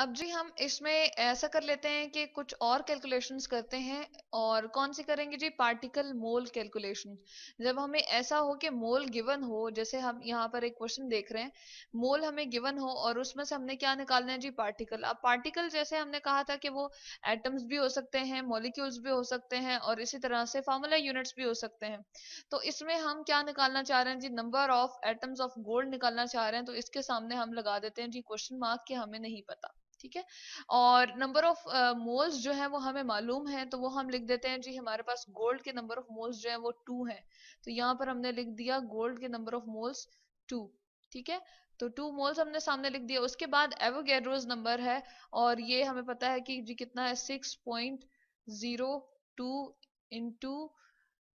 अब जी हम इसमें ऐसा कर लेते हैं कि कुछ और कैलकुलेशंस करते हैं। और कौन सी करेंगे जी? पार्टिकल मोल कैलकुलेशन। जब हमें ऐसा हो कि मोल गिवन हो, जैसे हम यहाँ पर एक क्वेश्चन देख रहे हैं, मोल हमें गिवन हो और उसमें से हमने क्या निकालना है जी? पार्टिकल। अब पार्टिकल जैसे हमने कहा था कि वो एटम्स भी हो सकते हैं, मॉलिक्यूल्स भी हो सकते हैं, और इसी तरह से फार्मूला यूनिट्स भी हो सकते हैं। तो इसमें हम क्या निकालना चाह रहे हैं जी? Number of atoms of gold निकालना चाह रहे हैं। तो इसके सामने हम लगा देते हैं जी क्वेश्चन मार्क, कि हमें नहीं पता। ठीक है। और नंबर ऑफ मोल्स जो है वो हमें मालूम है, तो वो हम लिख देते हैं जी, हमारे पास गोल्ड के नंबर ऑफ मोल्स जो है वो 2 है। तो यहाँ पर हमने लिख दिया गोल्ड के नंबर ऑफ मोल्स 2। ठीक है। तो 2 मोल्स हमने सामने लिख दिया। उसके बाद एवोगैड्रोस नंबर है, और ये हमें पता है कि जी कितना है, 6.02 इंटू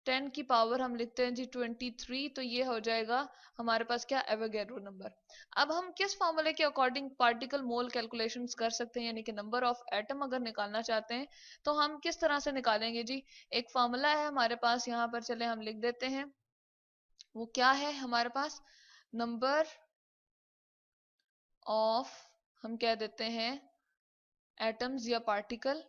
10 की पावर हम लिखते हैं जी 23। तो ये हो जाएगा हमारे पास क्या? Avogadro number. अब हम किस फॉर्मूले के अकॉर्डिंग पार्टिकल मोल कैलकुलेशंस कर सकते हैं, यानी कि नंबर ऑफ एटम अगर निकालना चाहते हैं तो हम किस तरह से निकालेंगे जी? एक फॉर्मूला है हमारे पास यहाँ पर, चले हम लिख देते हैं। वो क्या है हमारे पास? नंबर ऑफ, हम कह देते हैं, एटम्स या पार्टिकल।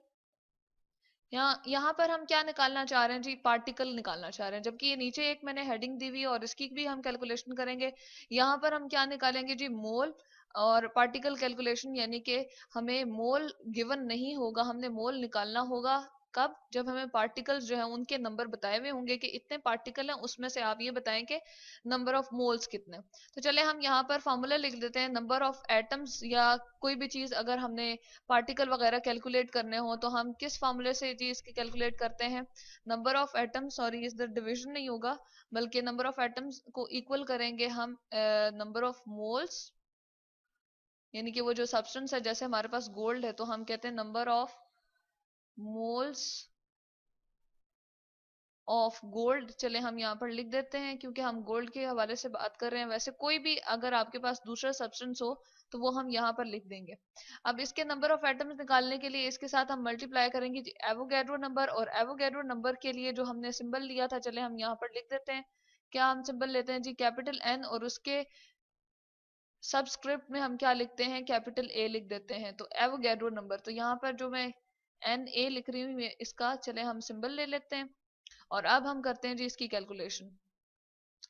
यहाँ पर हम क्या निकालना चाह रहे हैं जी? पार्टिकल निकालना चाह रहे हैं, जबकि ये नीचे एक मैंने हेडिंग दी हुई है और इसकी भी हम कैलकुलेशन करेंगे। यहाँ पर हम क्या निकालेंगे जी? मोल और पार्टिकल कैलकुलेशन, यानी कि हमें मोल गिवन नहीं होगा, हमने मोल निकालना होगा। कब? जब हमें पार्टिकल्स जो है उनके नंबर बताए हुए होंगे कि इतने पार्टिकल हैं, उसमें से आप ये बताएं कि नंबर ऑफ मोल्स कितने। तो चले हम यहाँ पर फॉर्मूला लिख देते हैं। नंबर ऑफ एटम्स या कोई भी चीज अगर हमने पार्टिकल वगैरह कैलकुलेट करने हो तो हम किस फॉर्मूले से जी इसकी कैलकुलेट करते हैं? नंबर ऑफ एटम्स, सॉरी इधर डिवीजन नहीं होगा, बल्कि नंबर ऑफ एटम्स को इक्वल करेंगे हम नंबर ऑफ मोल्स, यानी कि वो जो सब्सटेंस है, जैसे हमारे पास गोल्ड है तो हम कहते हैं number of moles of gold. चले हम यहाँ पर लिख देते हैं, क्योंकि हम गोल्ड के हवाले से बात कर रहे हैं। वैसे कोई भी अगर आपके पास दूसरा सब्सटेंस हो तो वो हम यहाँ पर लिख देंगे। अब इसके नंबर ऑफ एटम्स निकालने के लिए इसके साथ हम मल्टीप्लाई करेंगे एवोगैड्रो नंबर, और एवोगैड्रो नंबर के लिए जो हमने सिंबल लिया था, चले हम यहाँ पर लिख देते हैं। क्या हम सिंबल लेते हैं जी? कैपिटल एन, और उसके सबस्क्रिप्ट में हम क्या लिखते हैं? कैपिटल ए लिख देते हैं। तो एवोगैड्रो नंबर, तो यहाँ पर जो मैं एन ए लिख रही हूँ इसका, चले हम सिंबल ले लेते हैं। और अब हम करते हैं जी इसकी calculation.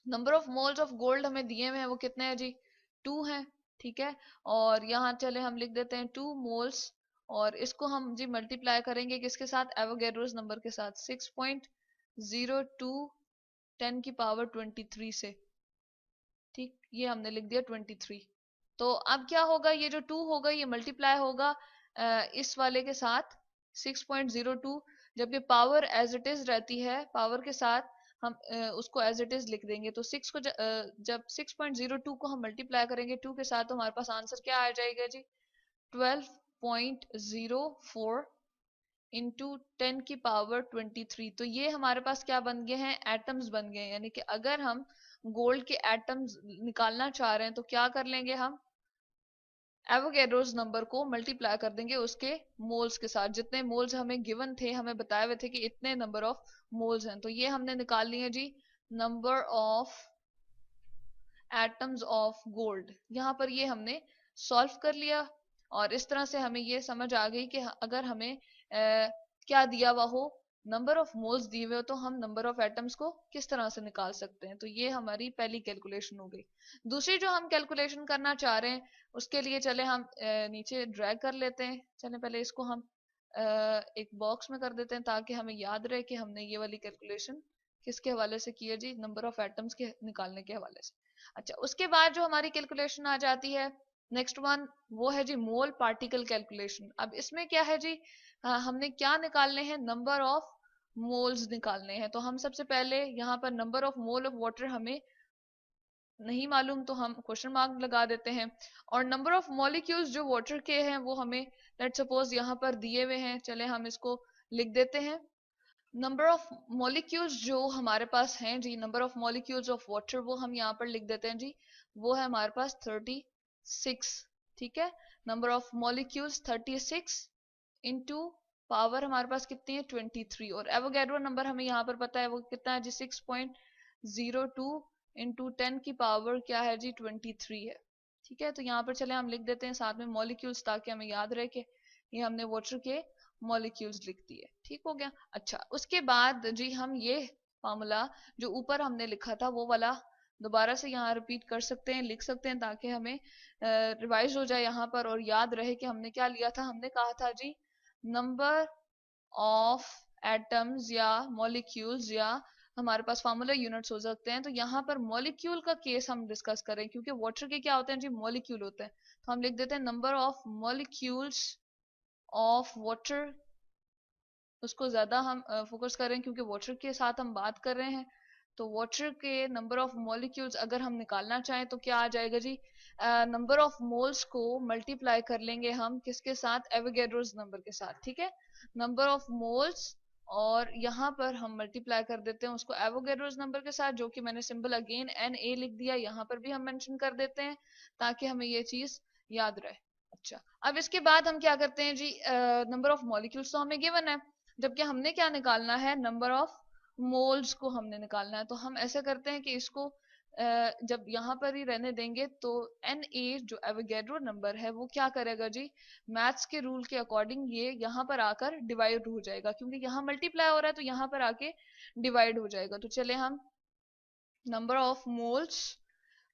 Number of moles of gold हमें दिए हुए हैं, वो कितने हैं जी? 2 हैं। ठीक है। और यहाँ चले हम लिख देते हैं 2 मोल्स, और इसको हम जी मल्टीप्लाई करेंगे किसके साथ? एवोगैड्रोस नंबर के साथ, 6.02 10 की पावर 23 से। ठीक, ये हमने लिख दिया 23। तो अब क्या होगा? ये जो 2 होगा ये मल्टीप्लाई होगा इस वाले के साथ 6.02, जबकि पावर एज इट इज रहती है, पावर के साथ हम उसको एज इट इज लिख देंगे। तो 6 को जब 6.02 को हम मल्टीप्लाई करेंगे 2 के साथ, तो हमारे पास आंसर क्या आ जाएगा जी? 12.04 इंटू 10 की पावर 23। तो ये हमारे पास क्या बन गए हैं? एटम्स बन गए हैं। यानी कि अगर हम गोल्ड के एटम्स निकालना चाह रहे हैं तो क्या कर लेंगे हम? एवोगैड्रोस नंबर को मल्टीप्लाई कर देंगे उसके मोल्स के साथ। जितने मोल्स हमें गिवन थे, हमें बताए हुए थे कि इतने नंबर ऑफ मोल्स हैं, तो ये हमने निकाल लिए जी number of atoms of gold. यहाँ पर ये हमने सॉल्व कर लिया, और इस तरह से हमें ये समझ आ गई कि अगर हमें क्या दिया हुआ हो, नंबर ऑफ मोल्स दिए हुए हो, तो हम नंबर ऑफ एटम्स को किस तरह से निकाल सकते हैं। तो ये हमारी पहली कैलकुलेशन हो गई। दूसरी जो हम कैलकुलेशन करना चाह रहे हैं, उसके लिए चले हम नीचे ड्रैग कर लेते हैं। चले पहले इसको हम एक बॉक्स में कर देते हैं, ताकि हमें याद रहे कि हमने ये वाली कैलकुलेशन किसके हवाले से की है जी? नंबर ऑफ एटम्स के निकालने के हवाले से। अच्छा, उसके बाद जो हमारी कैलकुलेशन आ जाती है, नेक्स्ट वन, वो है जी मोल पार्टिकल कैलकुलेशन। अब इसमें क्या है जी? हमने क्या निकालने हैं? नंबर ऑफ मोल्स निकालने हैं। तो हम सबसे पहले यहाँ पर number of mole of water हमें नहीं मालूम, तो हम क्वेश्चन मार्क लगा देते हैं। और नंबर ऑफ मॉलिक्यूल्स जो वाटर के हैं वो हमें लेट सपोज यहाँ पर दिए हुए हैं, चले हम इसको लिख देते हैं। नंबर ऑफ मॉलिक्यूल्स जो हमारे पास हैं जी, number of molecules of water, वो हम यहाँ पर लिख देते हैं जी, वो है हमारे पास 36। ठीक है। Number of molecules 36 into power हमारे पास कितनी है? 23। और एवोगैड्रो नंबर हमें यहाँ पर पता है, वो कितना है जी? 6.02 इंटू 10 की पावर क्या है जी? 23 है। ठीक है, तो यहाँ पर चले हम लिख देते हैं साथ में मॉलिक्यूल्स, ताकि हमें याद रहे कि ये हमने वाटर के मॉलिक्यूल्स लिख दिए। ठीक हो गया। अच्छा, उसके बाद जी हम ये फार्मूला जो ऊपर हमने लिखा था वो वाला दोबारा से यहाँ रिपीट कर सकते हैं, लिख सकते हैं, ताकि हमें रिवाइज हो जाए यहाँ पर और याद रहे कि हमने क्या लिया था। हमने कहा था जी नंबर ऑफ एटम्स या मॉलिक्यूल्स, या हमारे पास फार्मूला यूनिट्स हो सकते हैं। तो यहाँ पर मॉलिक्यूल का केस हम डिस्कस करें, क्योंकि वाटर के क्या होते हैं जी, मॉलिक्यूल होते हैं। तो हम लिख देते हैं number of molecules of water, उसको ज्यादा हम फोकस करें क्योंकि वाटर के साथ हम बात कर रहे हैं। तो वाटर के नंबर ऑफ मॉलिक्यूल्स अगर हम निकालना चाहें तो क्या आ जाएगा जी, नंबर ऑफ मोल्स को मल्टीप्लाई कर लेंगे हम किसके साथ, एवोगैड्रोस नंबर के साथ। ठीक है, नंबर ऑफ मोल्स, और यहाँ पर हम मल्टीप्लाई कर देते हैं उसको एवोगैड्रोस नंबर के साथ, जो कि मैंने सिंपल अगेन Na लिख दिया, यहाँ पर भी हम मेंशन कर देते हैं ताकि हमें ये चीज याद रहे। अच्छा, अब इसके बाद हम क्या करते हैं जी, नंबर ऑफ मॉलिक्यूल्स तो हमें गिवन है, जबकि हमने क्या निकालना है, नंबर ऑफ मोल्स को हमने निकालना है। तो हम ऐसे करते हैं कि इसको जब यहाँ पर ही रहने देंगे तो Na जो एवोगैड्रो नंबर है वो क्या करेगा जी, मैथ्स के रूल के अकॉर्डिंग ये यहाँ पर आकर डिवाइड हो जाएगा, क्योंकि यहाँ मल्टीप्लाई हो रहा है तो यहाँ पर आके डिवाइड हो जाएगा। तो चले हम number of moles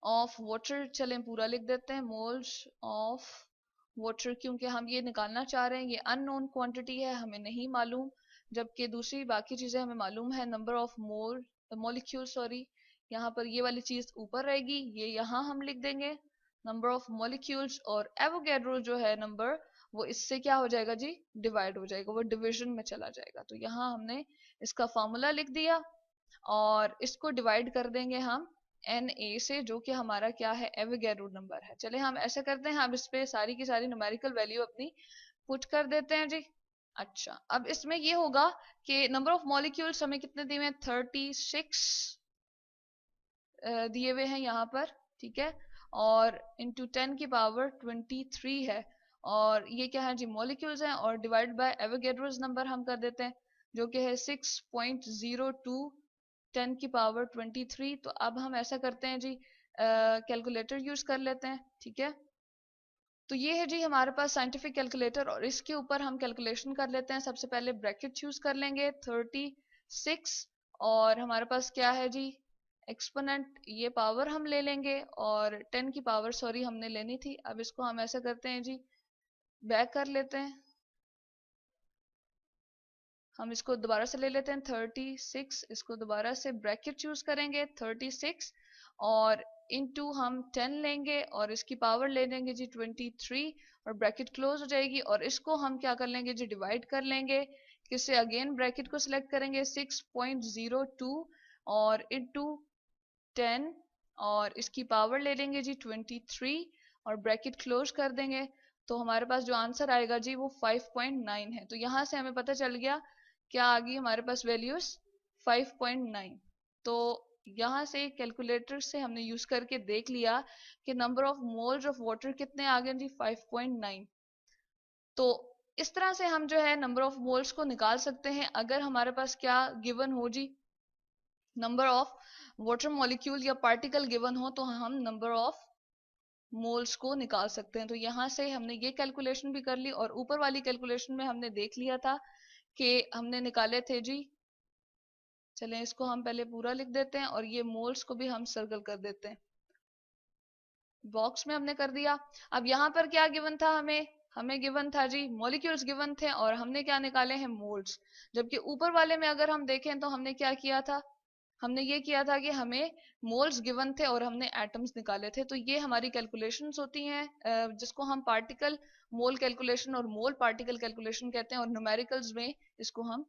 of water, चले पूरा लिख देते हैं, मोल्स ऑफ वाटर, क्योंकि हम ये निकालना चाह रहे हैं, ये अननोन क्वांटिटी है, हमें नहीं मालूम, जबकि दूसरी बाकी चीजें हमें मालूम है। नंबर ऑफ मॉलिक्यूल, सॉरी, यहाँ पर ये वाली चीज ऊपर रहेगी, ये यहाँ हम लिख देंगे नंबर ऑफ मॉलिक्यूल्स, और एवोगैड्रो जो है नंबर वो इससे क्या हो जाएगा जी, डिवाइड हो जाएगा, वो डिविजन में चला जाएगा। तो यहाँ हमने इसका फॉर्मूला लिख दिया और इसको डिवाइड कर देंगे हम Na से, जो कि हमारा क्या है, एवोगैड्रो नंबर है। चले हम ऐसा करते हैं, हम इस पे सारी की सारी न्यूमेरिकल वैल्यू अपनी पुट कर देते हैं जी। अच्छा, अब इसमें ये होगा कि नंबर ऑफ मॉलिक्यूल्स हमें कितने दिए हैं, 36 दिए हुए हैं यहाँ पर। ठीक है, और इंटू 10 की पावर 23 है, और ये क्या है जी, मॉलिक्यूल्स हैं, और डिवाइड बाय एवोगैड्रोस नंबर हम कर देते हैं, जो कि है 6.02 10 की पावर 23। तो अब हम ऐसा करते हैं जी, कैलकुलेटर यूज कर लेते हैं। ठीक है, तो ये है जी हमारे पास साइंटिफिक कैलकुलेटर, और इसके ऊपर हम कैलकुलेशन कर लेते हैं। सबसे पहले ब्रैकेट यूज कर लेंगे 36, और हमारे पास क्या है जी, एक्सपोनेंट, ये पावर हम ले लेंगे, और 10 की पावर सॉरी हमने लेनी थी। अब इसको हम ऐसा करते हैं जी, बैक कर लेते हैं, हम इसको दोबारा से ले लेते हैं 36, इसको दोबारा से ब्रैकेट यूज करेंगे 36, और इनटू हम 10 लेंगे, और इसकी पावर ले लेंगे जी 23, और ब्रैकेट क्लोज हो जाएगी, और इसको हम क्या कर लेंगे जी, डिवाइड कर लेंगे किससे, अगेन ब्रैकेट को सिलेक्ट करेंगे 6.02 और इनटू 10, और इसकी पावर ले लेंगे जी 23, और ब्रैकेट क्लोज कर देंगे। तो हमारे पास जो आंसर आएगा जी वो 5.9 है। तो यहाँ से हमें पता चल गया क्या आ गई हमारे पास वैल्यूज, 5.9। तो यहाँ से कैलकुलेटर से हमने यूज करके देख लिया कि number of moles of water कितने आ गए जी, 5.9। तो इस तरह से हम जो है नंबर ऑफ मोल्स को निकाल सकते हैं, अगर हमारे पास क्या गिवन हो जी, नंबर ऑफ वाटर मॉलिक्यूल या पार्टिकल गिवन हो, तो हम नंबर ऑफ मोल्स को निकाल सकते हैं। तो यहाँ से हमने ये कैलकुलेशन भी कर ली, और ऊपर वाली कैलकुलेशन में हमने देख लिया था कि हमने निकाले थे जी, चलें इसको हम पहले पूरा लिख देते हैं, और ये मोल्स को भी हम सर्कल कर देते हैं, बॉक्स में हमने कर दिया। अब यहाँ पर क्या गिवन था, हमें गिवन था जी, मॉलिक्यूल्स गिवन थे, और हमने क्या निकाले हैं, मोल्स। जबकि ऊपर वाले में अगर हम देखें तो हमने क्या किया था, हमने ये किया था कि हमें मोल्स गिवन थे और हमने एटम्स निकाले थे। तो ये हमारी कैलकुलेशंस होती हैं, जिसको हम पार्टिकल मोल कैलकुलेशन और मोल पार्टिकल कैलकुलेशन कहते हैं, और न्यूमेरिकल्स में इसको हम